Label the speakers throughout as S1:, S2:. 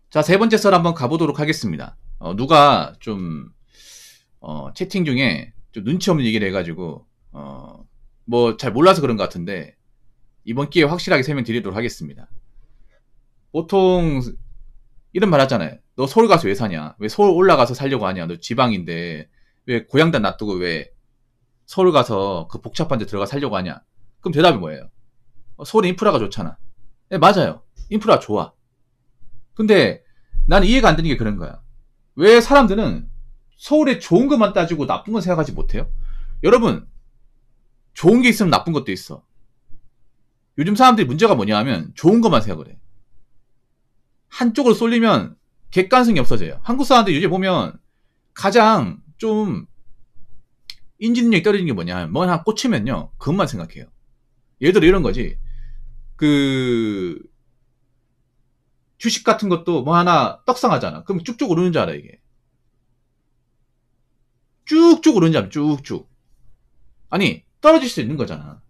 S1: 자, 세 번째 썰 한번 가보도록 하겠습니다. 누가 좀, 채팅 중에 좀 눈치 없는 얘기를 해가지고, 뭐 잘 몰라서 그런 것 같은데, 이번 기회에 확실하게 설명드리도록 하겠습니다. 보통, 이런 말 하잖아요. 너 서울 가서 왜 사냐? 왜 서울 올라가서 살려고 하냐? 너 지방인데, 왜 고향단 놔두고 왜 서울 가서 그 복잡한 데 들어가 살려고 하냐? 그럼 대답이 뭐예요? 서울 인프라가 좋잖아. 네, 맞아요. 인프라 좋아. 근데 나는 이해가 안 되는 게 그런 거야. 왜 사람들은 서울에 좋은 것만 따지고 나쁜 건 생각하지 못해요? 여러분, 좋은 게 있으면 나쁜 것도 있어. 요즘 사람들이 문제가 뭐냐 하면 좋은 것만 생각을 해. 한쪽으로 쏠리면 객관성이 없어져요. 한국 사람들이 요즘 보면 가장 좀 인지 능력이 떨어지는 게 뭐냐 하면 뭐 하나 꽂히면요. 그것만 생각해요. 예를 들어 이런 거지. 그 주식 같은 것도 뭐 하나 떡상하잖아. 그럼 쭉쭉 오르는 줄 알아 이게. 쭉쭉 오르는 줄 알아. 쭉쭉. 아니 떨어질 수 있는 거잖아.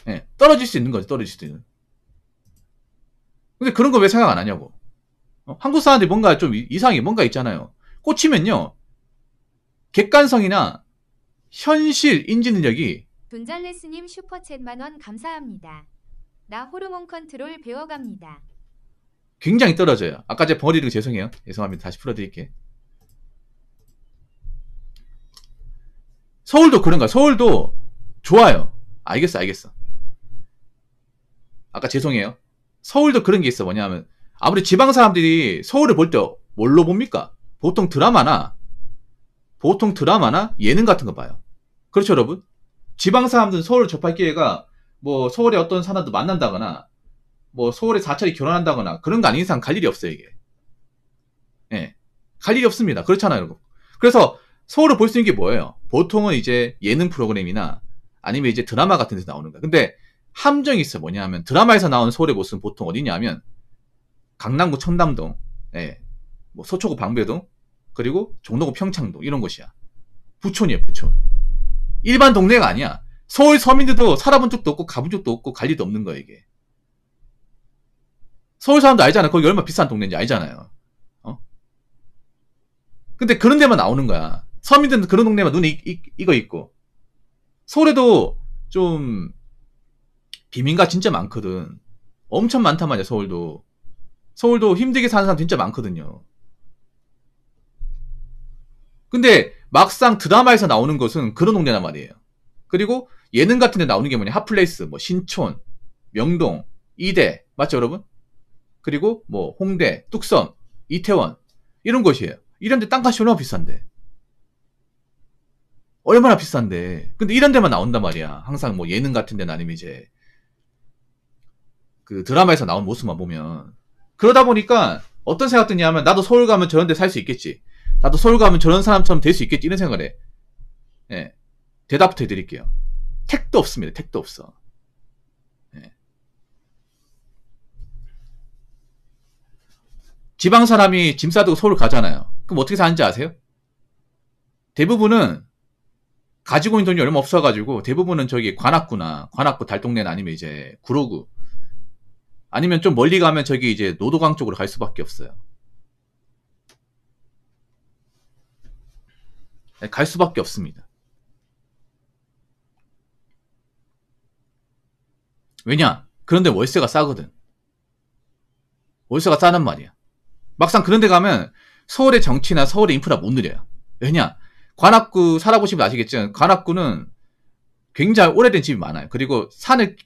S1: 예, 떨어질 수 있는 거지. 떨어질 수 있는. 근데 그런 거 왜 생각 안 하냐고. 한국 사람들이 뭔가 좀 이상하게 뭔가 있잖아요. 꽂히면요. 객관성이나 현실 인지 능력이
S2: 돈잘레스님 슈퍼챗 만원 감사합니다. 나 호르몬 컨트롤 배워갑니다.
S1: 굉장히 떨어져요. 아까 제가 버리는 거 죄송해요. 죄송합니다. 다시 풀어드릴게요. 서울도 그런가? 서울도 좋아요. 알겠어. 아까 죄송해요. 서울도 그런 게 있어. 뭐냐면 아무리 지방 사람들이 서울을 볼 때 뭘로 봅니까? 보통 드라마나 예능 같은 거 봐요. 그렇죠, 여러분? 지방 사람들은 서울을 접할 기회가 뭐 서울의 어떤 사람도 만난다거나 뭐 서울에 사찰이 결혼한다거나 그런 거 아닌 이상 갈 일이 없어요, 이게. 예. 갈 일이 없습니다. 그렇잖아요, 여러분. 그래서 서울을 볼 수 있는 게 뭐예요? 보통은 이제 예능 프로그램이나 아니면 이제 드라마 같은 데서 나오는 거야. 근데 함정이 있어. 뭐냐 하면 드라마에서 나오는 서울의 모습은 보통 어디냐면 강남구 청담동, 예. 뭐 서초구 방배동, 그리고 종로구 평창동 이런 곳이야. 부촌이에요, 부촌. 일반 동네가 아니야. 서울 서민들도 살아본 적도 없고 가본 적도 없고 갈 일도 없는 거야, 이게. 서울 사람도 알잖아. 거기 얼마나 비싼 동네인지 알잖아요. 근데 그런 데만 나오는 거야. 서민들은 그런 동네만 눈에 익어 있고. 서울에도 좀 비민가 진짜 많거든. 엄청 많단 말이야, 서울도. 서울도 힘들게 사는 사람 진짜 많거든요. 근데 막상 드라마에서 나오는 것은 그런 동네란 말이에요. 그리고 예능 같은 데 나오는 게 뭐냐? 핫플레이스, 뭐 신촌, 명동, 이대, 맞죠, 여러분? 그리고 뭐 홍대, 뚝섬, 이태원 이런 곳이에요. 이런 데 땅값이 얼마나 비싼데. 얼마나 비싼데. 근데 이런 데만 나온단 말이야. 항상 뭐 예능 같은 데는 아니면 이제 그 드라마에서 나온 모습만 보면. 그러다 보니까 어떤 생각 드냐면 나도 서울 가면 저런 데 살 수 있겠지. 나도 서울 가면 저런 사람처럼 될 수 있겠지. 이런 생각을 해. 예. 대답부터 해드릴게요. 택도 없습니다. 택도 없어. 예. 지방 사람이 짐 싸두고 서울 가잖아요. 그럼 어떻게 사는지 아세요? 대부분은 가지고 있는 돈이 얼마 없어가지고 대부분은 저기 관악구 달동네나 아니면 이제 구로구 아니면 좀 멀리 가면 저기 이제 노도강 쪽으로 갈 수밖에 없어요. 갈 수밖에 없습니다. 왜냐? 그런데 월세가 싸거든. 월세가 싸단 말이야. 막상 그런데 가면 서울의 정치나 서울의 인프라 못 누려요. 왜냐? 관악구 살아보시면 아시겠지만 관악구는 굉장히 오래된 집이 많아요. 그리고 산을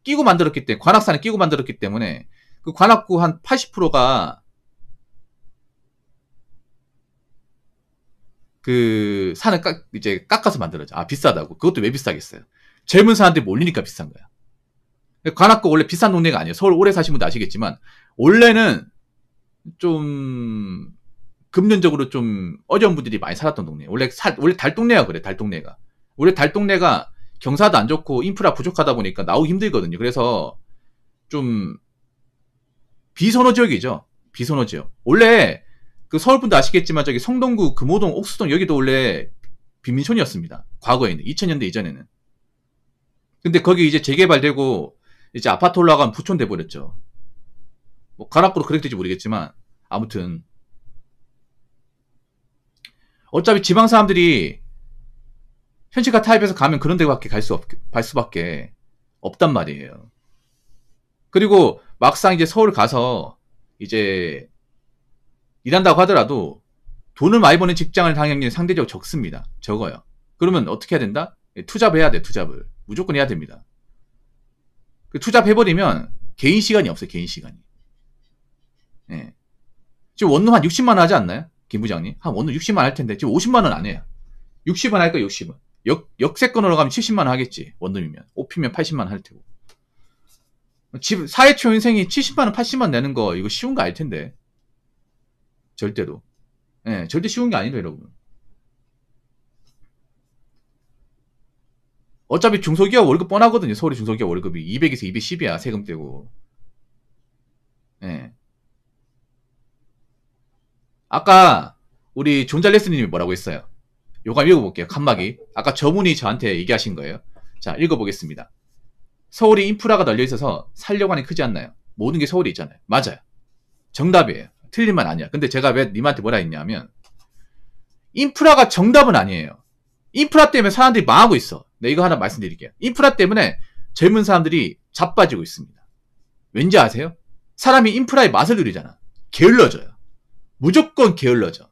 S1: 끼고 만들었기 때문에 관악산을 끼고 만들었기 때문에 그 관악구 한 80%가 그 산을 이제 깎아서 만들어져. 아 비싸다고. 그것도 왜 비싸겠어요? 젊은 사람들이 몰리니까 비싼 거야. 관악구 원래 비싼 동네가 아니에요. 서울 오래 사신 분도 아시겠지만 원래는 좀 금전적으로 좀 어려운 분들이 많이 살았던 동네예요. 원래 달동네가 그래. 달동네가 원래 달동네가 경사도 안 좋고 인프라 부족하다 보니까 나오기 힘들거든요. 그래서 좀 비선호 지역이죠. 비선호 지역. 원래 그 서울분도 아시겠지만 저기 성동구, 금호동, 옥수동 여기도 원래 빈민촌이었습니다. 과거에는 2000년대 이전에는. 근데 거기 이제 재개발되고 이제 아파트 올라가면 부촌 돼버렸죠. 뭐 가락구로 그랬을지 모르겠지만 아무튼 어차피 지방 사람들이 현실과 타입에서 가면 그런 데밖에 갈 수밖에 없단 말이에요. 그리고 막상 이제 서울 가서 이제 일한다고 하더라도 돈을 많이 버는 직장을 당연히 상대적으로 적습니다. 적어요. 그러면 어떻게 해야 된다? 투잡을 해야 돼. 투잡을 무조건 해야 됩니다. 투잡해버리면 개인 시간이 없어요. 개인 시간이. 예. 지금 원룸 한 60만 원 하지 않나요? 김 부장님? 한 원룸 60만 원 할 텐데 지금 50만 원 안 해요. 60원 할 거야. 60원. 역세권으로 가면 70만 원 하겠지. 원룸이면. 오피면 80만 원 할 테고. 집 사회초 인생이 70만 원, 80만 원 내는 거 이거 쉬운 거 아닐 텐데. 절대로. 예, 절대 쉬운 게 아니에요, 여러분. 어차피 중소기업 월급 뻔하거든요. 서울의 중소기업 월급이 200에서 210이야. 세금 떼고. 예. 아까 우리 존잘레스님이 뭐라고 했어요? 요거 읽어볼게요. 칸막이. 아까 저분이 저한테 얘기하신 거예요. 자, 읽어보겠습니다. 서울이 인프라가 널려있어서 살려고 하니 크지 않나요? 모든 게 서울에 있잖아요. 맞아요. 정답이에요. 틀린 말 아니야. 근데 제가 왜 님한테 뭐라 했냐면 인프라가 정답은 아니에요. 인프라 때문에 사람들이 망하고 있어. 네, 이거 하나 말씀드릴게요. 인프라 때문에 젊은 사람들이 자빠지고 있습니다. 왠지 아세요? 사람이 인프라의 맛을 누리잖아. 게을러져요. 무조건 게을러져.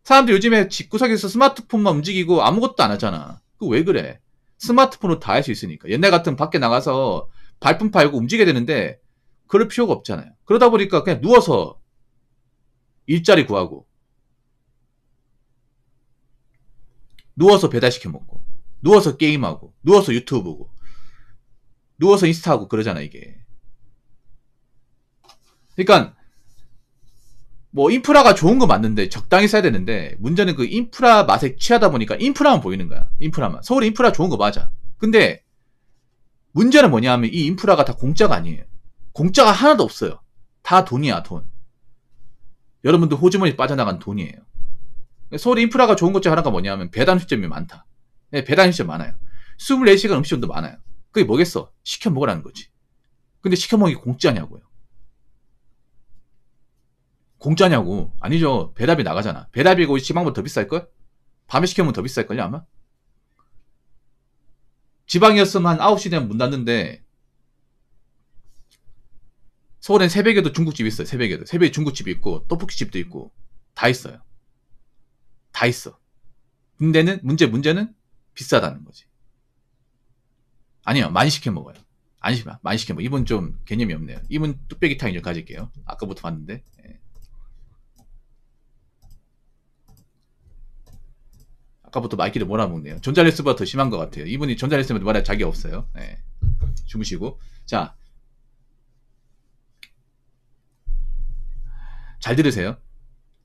S1: 사람들 요즘에 집구석에서 스마트폰만 움직이고 아무것도 안 하잖아. 그거 왜 그래? 스마트폰으로 다 할 수 있으니까. 옛날 같으면 밖에 나가서 발품 팔고 움직여야 되는데 그럴 필요가 없잖아요. 그러다 보니까 그냥 누워서 일자리 구하고 누워서 배달시켜 먹고 누워서 게임하고 누워서 유튜브 보고 누워서 인스타하고 그러잖아 이게. 그러니까 뭐 인프라가 좋은 거 맞는데 적당히 써야 되는데 문제는 그 인프라 맛에 취하다 보니까 인프라만 보이는 거야. 인프라만. 서울 인프라 좋은 거 맞아. 근데 문제는 뭐냐 하면 이 인프라가 다 공짜가 아니에요. 공짜가 하나도 없어요. 다 돈이야 돈. 여러분들 호주머니 빠져나간 돈이에요. 서울 인프라가 좋은 것 중 하나가 뭐냐 하면 배달 음식점이 많다. 네, 배달 음식점 많아요. 24시간 음식점도 많아요. 그게 뭐겠어? 시켜 먹으라는 거지. 근데 시켜 먹기 공짜냐고요. 공짜냐고. 아니죠. 배달비 나가잖아. 배달비가 지방보다 더 비쌀걸? 밤에 시켜먹으면 더 비쌀걸요 아마? 지방이었으면 한 9시 되면 문 닫는데 서울엔 새벽에도 중국집 있어요. 새벽에도. 새벽에 중국집이 있고 떡볶이집도 있고 다 있어요. 다 있어. 문제는 비싸다는 거지. 아니요. 많이 시켜 먹어요. 많이 시켜 먹어요. 이분 좀 개념이 없네요. 이분 뚝배기 타임 좀 가질게요. 아까부터 봤는데. 예. 아까부터 마이키를 몰아먹네요. 존잘레스보다 더 심한 것 같아요. 이분이 존잘레스면 말할 자격 없어요. 네. 주무시고. 자. 잘 들으세요.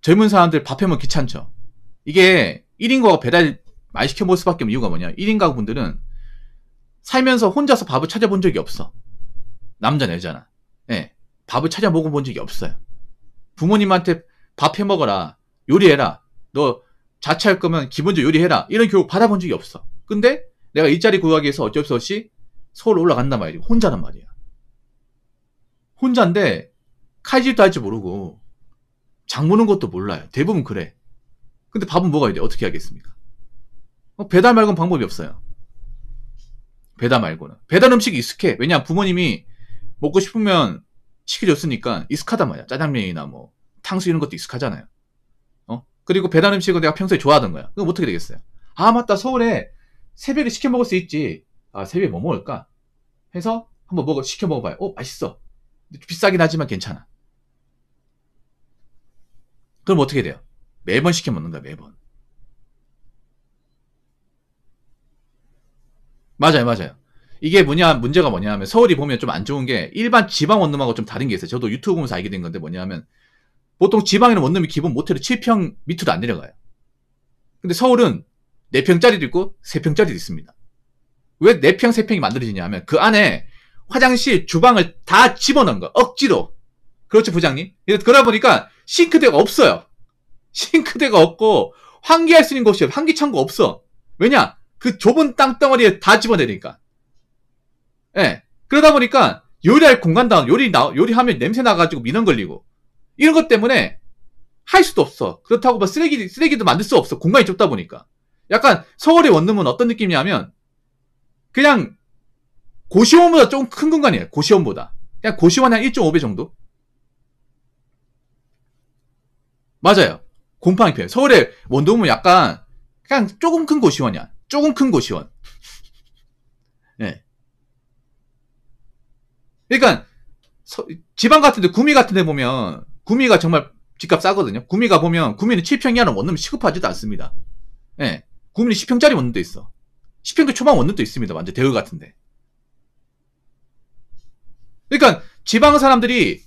S1: 젊은 사람들 밥 해먹으면 귀찮죠. 이게 1인 가구 배달 많이 시켜 먹을 수밖에 없는 이유가 뭐냐. 1인 가구 분들은 살면서 혼자서 밥을 찾아본 적이 없어. 남자나 여자나. 네. 밥을 찾아 먹어본 적이 없어요. 부모님한테 밥 해먹어라. 요리해라. 너 자취할 거면 기본적으로 요리해라. 이런 교육 받아본 적이 없어. 근데 내가 일자리 구하기 위해서 어쩔 수 없이 서울 올라간단 말이야. 혼자란 말이야. 혼자인데 칼질도 할 줄 모르고 장 보는 것도 몰라요. 대부분 그래. 근데 밥은 먹어야 돼. 어떻게 하겠습니까? 배달 말고는 방법이 없어요. 배달 말고는. 배달 음식이 익숙해. 왜냐 부모님이 먹고 싶으면 시켜줬으니까 익숙하단 말이야. 짜장면이나 뭐 탕수 이런 것도 익숙하잖아요. 그리고 배달 음식을 내가 평소에 좋아하던 거야. 그럼 어떻게 되겠어요? 아 맞다. 서울에 새벽에 시켜 먹을 수 있지. 아 새벽에 뭐 먹을까? 해서 한번 시켜 먹어봐요. 맛있어. 비싸긴 하지만 괜찮아. 그럼 어떻게 돼요? 매번 시켜 먹는 거야. 매번. 맞아요. 이게 문제가 뭐냐 하면 서울이 보면 좀 안 좋은 게 일반 지방 원룸하고 좀 다른 게 있어요. 저도 유튜브 보면서 알게 된 건데 뭐냐 하면 보통 지방에는 원룸이 기본 모텔로 7평 밑으로 안 내려가요. 근데 서울은 4평짜리도 있고 3평짜리도 있습니다. 왜 4평, 3평이 만들어지냐 하면 그 안에 화장실, 주방을 다 집어넣은 거. 억지로. 그렇죠, 부장님? 그러다 보니까 싱크대가 없어요. 싱크대가 없고 환기할 수 있는 곳이 환기창고 없어. 왜냐? 그 좁은 땅덩어리에 다 집어내니까. 예. 그러다 보니까 요리할 공간도 요리하면 냄새 나가지고 민원 걸리고 이런 것 때문에 할 수도 없어. 그렇다고 뭐 쓰레기도 만들 수 없어. 공간이 좁다 보니까. 약간 서울의 원룸은 어떤 느낌이냐면 그냥 고시원보다 좀 큰 공간이에요. 고시원보다. 그냥 고시원 한 1.5배 정도? 맞아요. 곰팡이 피해요. 서울의 원룸은 약간 그냥 조금 큰 고시원이야. 조금 큰 고시원. 네. 그러니까 지방 같은데 구미 같은데 보면 구미가 정말 집값 싸거든요. 구미가 보면 구미는 7평 이하는 원룸 시급하지도 않습니다. 예. 구미는 10평짜리 원룸도 있어. 10평도 초반 원룸도 있습니다. 완전 대우 같은데. 그러니까 지방 사람들이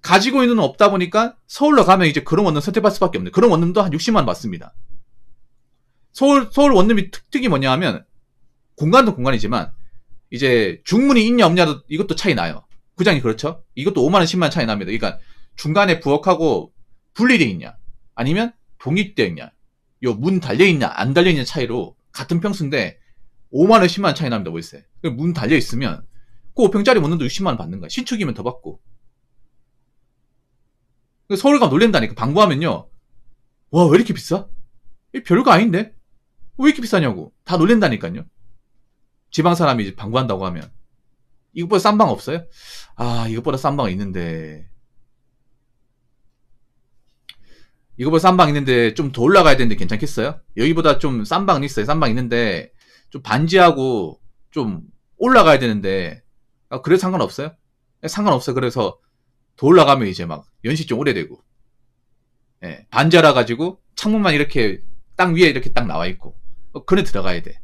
S1: 가지고 있는 돈 없다 보니까 서울로 가면 이제 그런 원룸 선택할 수밖에 없네. 그런 원룸도 한 60만 원 받습니다. 서울 원룸이 특징이 뭐냐 하면 공간도 공간이지만 이제 중문이 있냐 없냐도 이것도 차이 나요. 구장이 그렇죠? 이것도 5만 원, 10만 원 차이 납니다. 그러니까 중간에 부엌하고 분리되어 있냐 아니면 독립되어 있냐 요 문 달려있냐 안 달려있냐 차이로 같은 평수인데 5만 원, 10만 원 차이 납니다. 월세. 문 달려있으면 그 5평짜리 원룸도 60만 원 받는 거야. 신축이면 더 받고. 서울 가면 놀랜다니까. 방구하면요. 와, 왜 이렇게 비싸? 별거 아닌데? 왜 이렇게 비싸냐고. 다 놀랜다니까요. 지방 사람이 이제 방구한다고 하면. 이것보다 싼 방 없어요? 아, 이것보다 싼 방 있는데. 이거보다 싼 방 있는데 좀 더 올라가야 되는데 괜찮겠어요? 여기보다 좀 싼 방은 있어요. 싼 방 있는데 좀 반지하고 좀 올라가야 되는데 그래도 상관없어요? 상관없어요. 그래서 더 올라가면 이제 막 연식 좀 오래되고 예, 반지하라 가지고 창문만 이렇게 땅 위에 이렇게 딱 나와 있고 그래 들어가야 돼.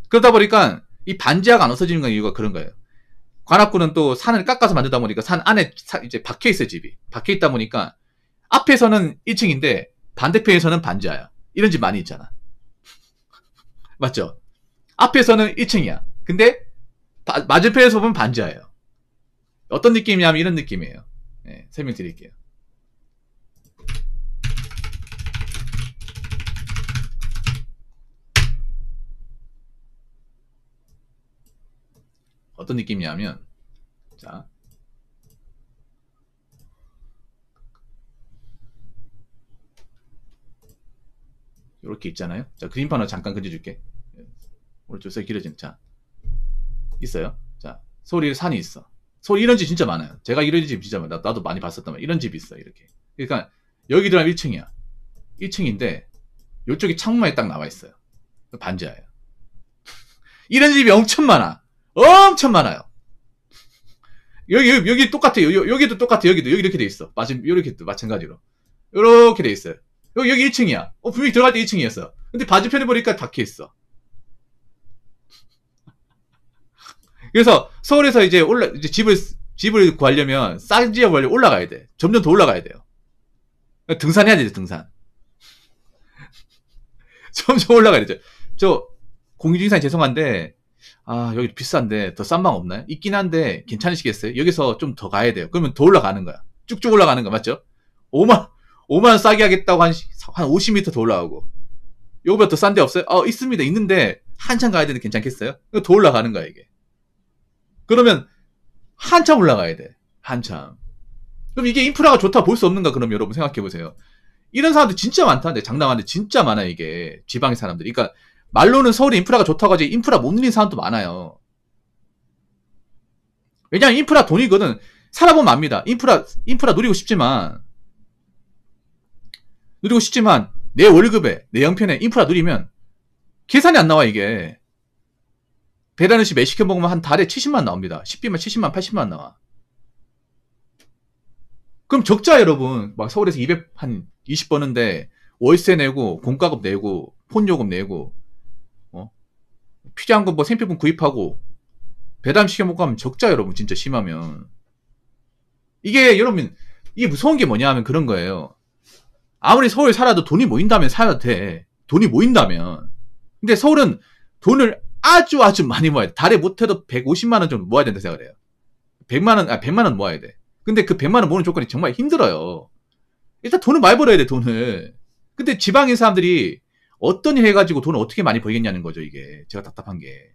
S1: 그러다 보니까 이 반지하가 안 없어지는 건 이유가 그런 거예요. 관악구는 또 산을 깎아서 만들다 보니까 산 안에 이제 박혀 있어요. 집이 박혀 있다 보니까 앞에서는 1층인데 반대편에서는 반지하야. 이런 집 많이 있잖아. 맞죠? 앞에서는 1층이야. 근데 맞은편에서 보면 반지하예요. 어떤 느낌이냐면 이런 느낌이에요. 네, 설명드릴게요. 어떤 느낌이냐면 자 이렇게 있잖아요. 자, 그림판을 잠깐 그려줄게. 오른쪽 서 길어진. 자, 있어요. 자, 서울에 산이 있어. 서울 이런 집 진짜 많아요. 제가 이런 집 진짜 많아요. 나도 많이 봤었단 말이야. 이런 집이 있어. 이렇게. 그러니까 여기 들어가면 1층이야. 1층인데 이쪽에 창문에 딱 나와 있어요. 반지하예요. 이런 집이 엄청 많아. 엄청 많아요. 여기 똑같아요. 여기도 똑같아요. 여기 이렇게 돼 있어. 이렇게 마찬가지로. 이렇게 돼 있어요. 여기 1층이야. 분명히 들어갈 때 1층이었어. 근데 반대편에 보니까 박혀 있어. 그래서 서울에서 이제 이제 집을 구하려면 싼 집을 구하려면 올라가야 돼. 점점 더 올라가야 돼요. 등산해야 되죠, 등산. 점점 올라가야 되죠. 저 공유중산 죄송한데 여기 비싼데 더 싼 방 없나요? 있긴 한데 괜찮으시겠어요? 여기서 좀 더 가야 돼요. 그러면 더 올라가는 거야. 쭉쭉 올라가는 거 맞죠? 5만 원 싸게 하겠다고 한 50m 더 올라가고. 요거보다 더 싼 데 없어요? 있습니다. 있는데 한참 가야 되는데 괜찮겠어요? 더 올라가는 거야 이게. 그러면 한참 올라가야 돼. 한참. 그럼 이게 인프라가 좋다 볼 수 없는가? 그럼 여러분 생각해보세요. 이런 사람들 진짜 많다. 내 장담하는데 진짜 많아 이게. 지방의 사람들이. 그러니까 말로는 서울에 인프라가 좋다고 하지 인프라 못 누리는 사람도 많아요. 왜냐면 인프라 돈이거든. 살아보면 압니다. 인프라 누리고 싶지만 내 월급에 내 형편에 인프라 누리면 계산이 안 나와 이게. 배달음식 매 시켜 먹으면 한 달에 70만 나옵니다. 10비만 70만 80만 나와. 그럼 적자 여러분. 막 서울에서 20 버는데 월세 내고 공과금 내고 폰요금 내고 필요한 거 뭐 생필품 구입하고 배달 시켜 먹고 하면 적자 여러분. 진짜 심하면 이게 여러분 이게 무서운 게 뭐냐 하면 그런 거예요. 아무리 서울에 살아도 돈이 모인다면 살아도 돼. 돈이 모인다면. 근데 서울은 돈을 아주 많이 모아야 돼. 달에 못해도 150만 원 정도 모아야 된다 생각을 해요. 100만 원 모아야 돼. 근데 그 100만 원 모으는 조건이 정말 힘들어요. 일단 돈을 많이 벌어야 돼, 돈을. 근데 지방인 사람들이 어떤 일 해가지고 돈을 어떻게 많이 벌겠냐는 거죠, 이게. 제가 답답한 게.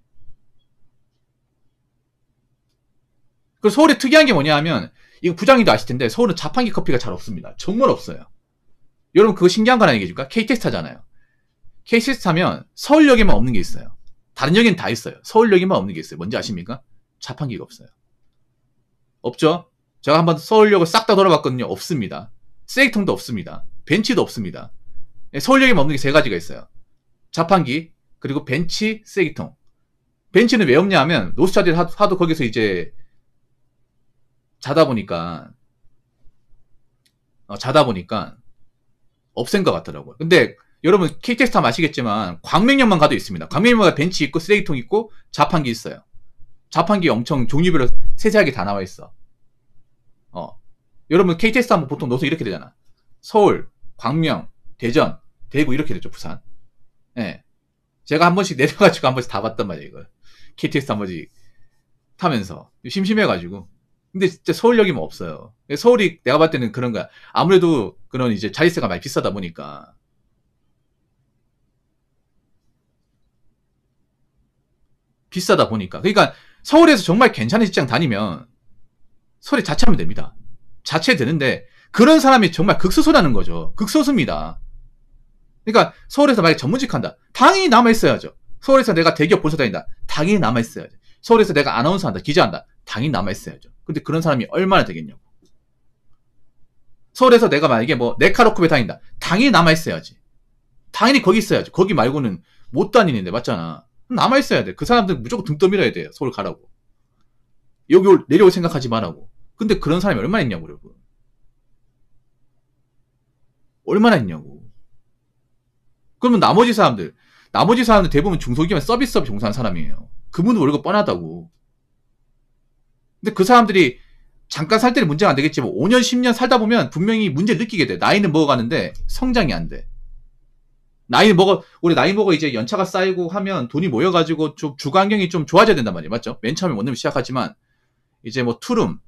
S1: 그 서울에 특이한 게 뭐냐 하면, 이거 부장님도 아실 텐데, 서울은 자판기 커피가 잘 없습니다. 정말 없어요. 여러분, 그거 신기한 거 하나 얘기해 줄까? KTX 타잖아요. KTX 타면 서울역에만 없는 게 있어요. 다른 역에는 다 있어요. 서울역에만 없는 게 있어요. 뭔지 아십니까? 자판기가 없어요. 없죠? 제가 한번 서울역을 싹 다 돌아봤거든요. 없습니다. 쓰레기통도 없습니다. 벤치도 없습니다. 서울역에만 없는 게 세 가지가 있어요. 자판기, 그리고 벤치, 쓰레기통. 벤치는 왜 없냐 하면, 노스차들 하도 거기서 이제 자다 보니까 없앤 것 같더라고요. 근데 여러분 KTX 타면 아시겠지만 광명역만 가도 있습니다. 광명역마다 벤치 있고 쓰레기통 있고 자판기 있어요. 자판기 엄청 종류별로 세세하게 다 나와 있어. 여러분 KTX 타면 보통 노선 이렇게 되잖아. 서울, 광명, 대전, 대구 이렇게 되죠. 부산. 예. 제가 한 번씩 내려가지고 한 번씩 다 봤단 말이에요. 이걸. KTX 한 번씩 타면서 심심해가지고. 근데 진짜 서울역이면 없어요. 서울이 내가 봤을 때는 그런 거야. 아무래도 그런 이제 자릿세가 많이 비싸다 보니까. 그러니까 서울에서 정말 괜찮은 직장 다니면 서울에 자취하면 됩니다. 자취해 되는데 그런 사람이 정말 극소수라는 거죠. 극소수입니다. 그러니까 서울에서 만약에 전문직 한다. 당연히 남아있어야죠. 서울에서 내가 대기업 본사 다닌다. 당연히 남아있어야죠. 서울에서 내가 아나운서 한다. 기자한다. 당연히 남아있어야죠. 근데 그런 사람이 얼마나 되겠냐고. 서울에서 내가 만약에 뭐 네카로컵에 다닌다. 당연히 남아있어야지. 당연히 거기 있어야지. 거기 말고는 못 다니는데 맞잖아. 남아있어야 돼. 그 사람들 무조건 등 떠밀어야 돼요. 서울 가라고. 여기 내려올 생각하지 말라고. 근데 그런 사람이 얼마나 있냐고 여러분. 얼마나 있냐고. 그러면 나머지 사람들 대부분 중소기업 서비스업 종사하는 사람이에요. 그분은 월급 뻔하다고. 근데 그 사람들이 잠깐 살 때는 문제가 안 되겠지만 5년 10년 살다 보면 분명히 문제를 느끼게 돼. 나이는 먹어가는데 성장이 안 돼. 우리 나이 먹어 이제 연차가 쌓이고 하면 돈이 모여가지고 좀 주거 환경이 좀 좋아져야 된단 말이에요. 맞죠? 맨 처음에 원룸 시작하지만 이제 뭐 투룸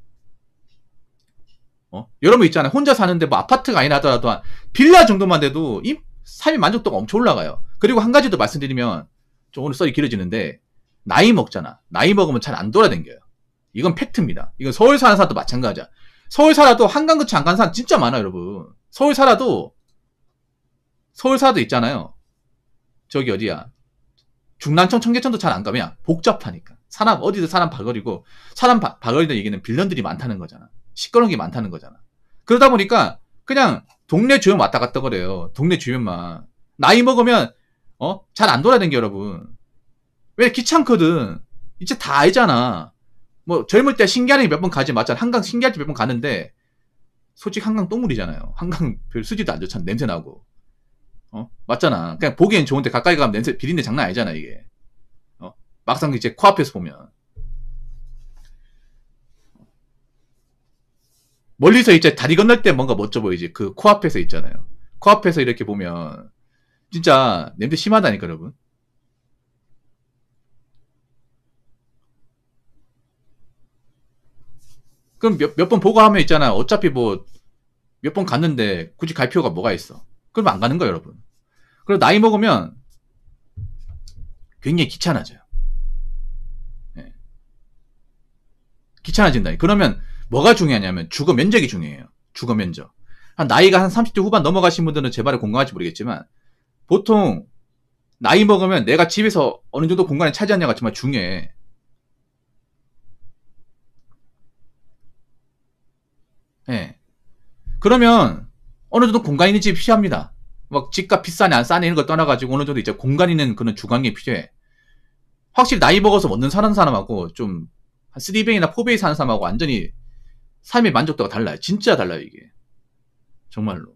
S1: 여러분 있잖아요. 혼자 사는데 뭐 아파트가 아니라 하더라도 한 빌라 정도만 돼도 삶의 만족도가 엄청 올라가요. 그리고 한 가지 더 말씀드리면 좀 오늘 썰이 길어지는데 나이 먹잖아. 나이 먹으면 잘 안 돌아다녀요. 이건 팩트입니다. 이건 서울 사는 사람도 마찬가지야. 서울 살아도 한강 근처 안 가는 사람 진짜 많아요, 여러분. 서울 살아도 있잖아요. 저기 어디야? 중랑천, 청계천도 잘 안 가면 복잡하니까. 어디든 사람 발거리고, 사람 발거리는 얘기는 빌런들이 많다는 거잖아. 시끄러운 게 많다는 거잖아. 그러다 보니까 그냥 동네 주변 왔다 갔다 그래요. 동네 주변만. 나이 먹으면 잘 안 돌아다녀 여러분. 왜 귀찮거든. 이제 다 알잖아. 뭐 젊을 때 신기하게 몇 번 가지 맞잖아. 한강 신기할 때 몇 번 가는데 솔직히 한강 똥물이잖아요. 한강 별 쓰지도 안 좋잖아. 냄새 나고. 맞잖아. 그냥 보기엔 좋은데 가까이 가면 냄새 비린내 장난 아니잖아 이게. 막상 이제 코앞에서 보면 멀리서 이제 다리 건널 때 뭔가 멋져 보이지. 그 코앞에서 있잖아요. 코앞에서 이렇게 보면 진짜 냄새 심하다니까 여러분. 그럼 몇 번 보고 하면 있잖아. 어차피 뭐 몇 번 갔는데 굳이 갈 필요가 뭐가 있어. 그럼 안 가는 거야 여러분. 그리고 나이 먹으면 굉장히 귀찮아져요. 네. 귀찮아진다. 그러면 뭐가 중요하냐면 주거 면적이 중요해요. 주거 면적. 나이가 한 30대 후반 넘어가신 분들은 제 말에 공감할지 모르겠지만 보통 나이 먹으면 내가 집에서 어느 정도 공간을 차지하냐가 정말 중요해. 네. 그러면 어느 정도 공간 있는 집이 필요합니다. 막 집값 비싸네 안 싸네 이런 거 떠나가지고 어느 정도 이제 공간 있는 그런 주거환경이 필요해. 확실히 나이 먹어서 원룸 사는 사람하고 좀 3베이나 4베이 사는 사람하고 완전히 삶의 만족도가 달라요. 진짜 달라요 이게. 정말로.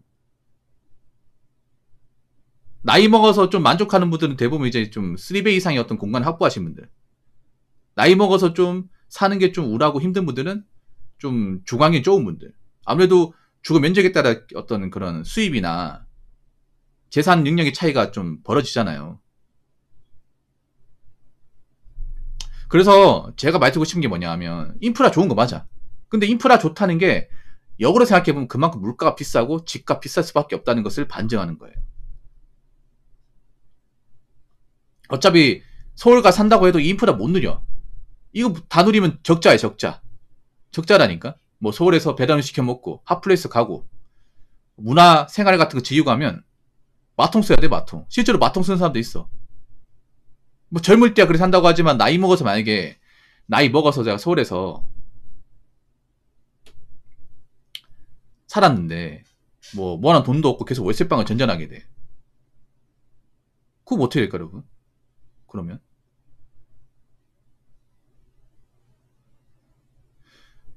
S1: 나이 먹어서 좀 만족하는 분들은 대부분 이제 좀 3베이 이상의 어떤 공간을 확보하신 분들. 나이 먹어서 좀 사는 게 좀 우울하고 힘든 분들은 좀 주거환경이 좋은 분들. 아무래도 주거 면적에 따라 어떤 그런 수입이나 재산 능력의 차이가 좀 벌어지잖아요. 그래서 제가 말씀드리고 싶은 게 뭐냐 하면 인프라 좋은 거 맞아. 근데 인프라 좋다는 게 역으로 생각해보면 그만큼 물가가 비싸고 집값 비쌀 수밖에 없다는 것을 반증하는 거예요. 어차피 서울 가 산다고 해도 인프라 못 누려. 이거 다 누리면 적자예요 적자. 적자라니까. 뭐 서울에서 배달 시켜 먹고 핫플레이스 가고 문화 생활 같은 거 지우고 하면 마통 써야 돼, 마통. 실제로 마통 쓰는 사람도 있어. 뭐 젊을 때야 그렇게 산다고 하지만 나이 먹어서 만약에 나이 먹어서 제가 서울에서 살았는데 뭐하나 돈도 없고 계속 월세방을 전전하게 돼. 그거 어떻게 될까, 여러분? 그러면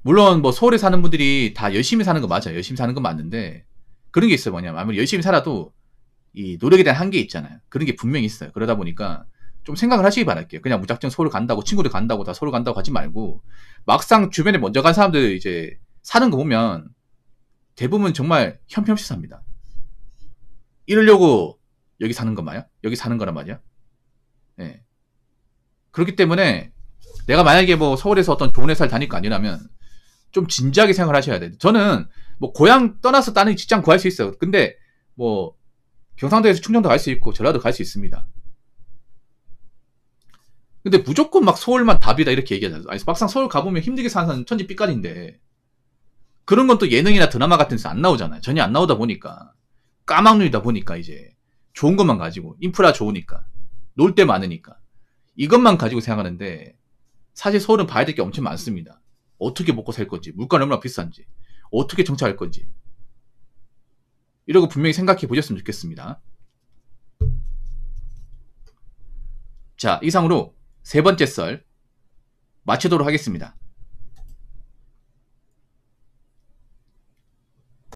S1: 물론 뭐 서울에 사는 분들이 다 열심히 사는 거 맞아요. 열심히 사는 건 맞는데 그런 게 있어요. 뭐냐면 아무리 열심히 살아도 이 노력에 대한 한계 있잖아요. 그런 게 분명히 있어요. 그러다 보니까 좀 생각을 하시기 바랄게요. 그냥 무작정 서울 간다고 친구들 간다고 다 서울 간다고 하지 말고 막상 주변에 먼저 간 사람들 이제 사는 거 보면 대부분 정말 형편없이 삽니다. 이러려고 여기 사는 거 말이야? 여기 사는 거란 말이야? 예. 그렇기 때문에 내가 만약에 뭐 서울에서 어떤 좋은 회사를 다닐 거 아니라면 좀 진지하게 생각을 하셔야 돼요. 저는 뭐 고향 떠나서 다른 직장 구할 수 있어요. 근데 뭐 경상도에서 충청도 갈 수 있고 전라도 갈 수 있습니다. 근데 무조건 막 서울만 답이다 이렇게 얘기하잖아요. 아니, 막상 서울 가보면 힘들게 사는 사람 천지 삐까리인데 그런 건 또 예능이나 드라마 같은 데서 안 나오잖아요. 전혀 안 나오다 보니까 까막눈이다 보니까 이제 좋은 것만 가지고 인프라 좋으니까 놀 데 많으니까 이것만 가지고 생각하는데 사실 서울은 봐야 될 게 엄청 많습니다. 어떻게 먹고 살 건지, 물가는 얼마나 비싼지, 어떻게 정착할 건지 이러고 분명히 생각해 보셨으면 좋겠습니다. 자, 이상으로 세 번째 썰 마치도록 하겠습니다.